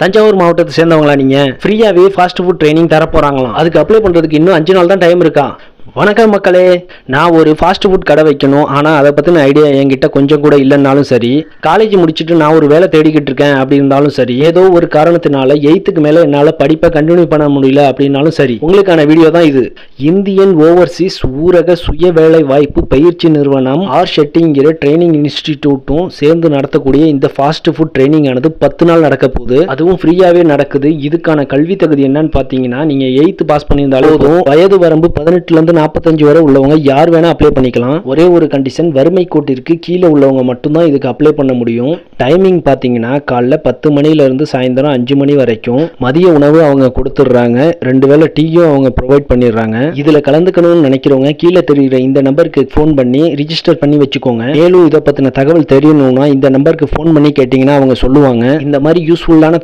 தஞ்சாவூர் மாவட்டத்தை சேர்ந்தவங்களா நீங்க? ஃப்ரீயாவே fast food training தர போறாங்களாம். அதுக்கு அப்ளை பண்றதுக்கு இன்னும் 5 நாள் தான் டைம் இருக்கா. வணக்கம் மக்களே, நான் ஒரு ஃபாஸ்ட் ஃபுட் கடை வைக்கணும், ஆனால் அதை பற்றின ஐடியா என்கிட்ட கொஞ்சம் கூட இல்லைன்னாலும் சரி, காலேஜ் முடிச்சுட்டு நான் ஒரு வேலை தேடிக்கிட்டு இருக்கேன் அப்படி இருந்தாலும் சரி, ஏதோ ஒரு காரணத்தினால 8th மேலே என்னால் படிப்பை கண்டினியூ பண்ண முடியல அப்படின்னாலும் சரி, உங்களுக்கான வீடியோ தான் இது. இந்தியன் ஓவர்சீஸ் ஊரக சுய வேலை வாய்ப்பு பயிற்சி நிறுவனம் ஷெட்டிங்கிற ட்ரைனிங் இன்ஸ்டிடியூட்டும் சேர்ந்து நடத்தக்கூடிய இந்த ஃபாஸ்ட் ஃபுட் ட்ரைனிங் ஆனது 10 நாள் நடக்க போகுது. அதுவும் ஃப்ரீயாகவே நடக்குது. இதுக்கான கல்வி தகுதி என்னன்னு பார்த்தீங்கன்னா, நீங்கள் 8th பாஸ் பண்ணியிருந்தாலும் போதும். வயது வரம்பு 18 45 வரை உள்ளவங்க யார் வேணா அப்ளை பண்ணிக்கலாம். ஒரே ஒரு கண்டிஷன், வறுமை கோட்டிற்கு கீழே உள்ளவங்க மட்டும்தான் இதுக்கு அப்ளை பண்ண முடியும். டைமிங் பார்த்தீங்கன்னா காலைல 10 மணில இருந்து சாயந்தரம் 5 மணி வரைக்கும். மதிய உணவு அவங்க கொடுத்துட்றாங்க. 2 வேளை டீயும் அவங்க ப்ரொவைட் பண்ணிடுறாங்க. இதுல கலந்துக்கணும்னு நினைக்கிறவங்க கீழே தெரியுற இந்த நம்பருக்கு ஃபோன் பண்ணி ரிஜிஸ்டர் பண்ணி வச்சுக்கோங்க. மேலும் இதை பத்தின தகவல் தெரியணும்னா இந்த நம்பருக்கு ஃபோன் பண்ணி கேட்டீங்கன்னா அவங்க சொல்லுவாங்க. இந்த மாதிரி யூஸ்ஃபுல்லான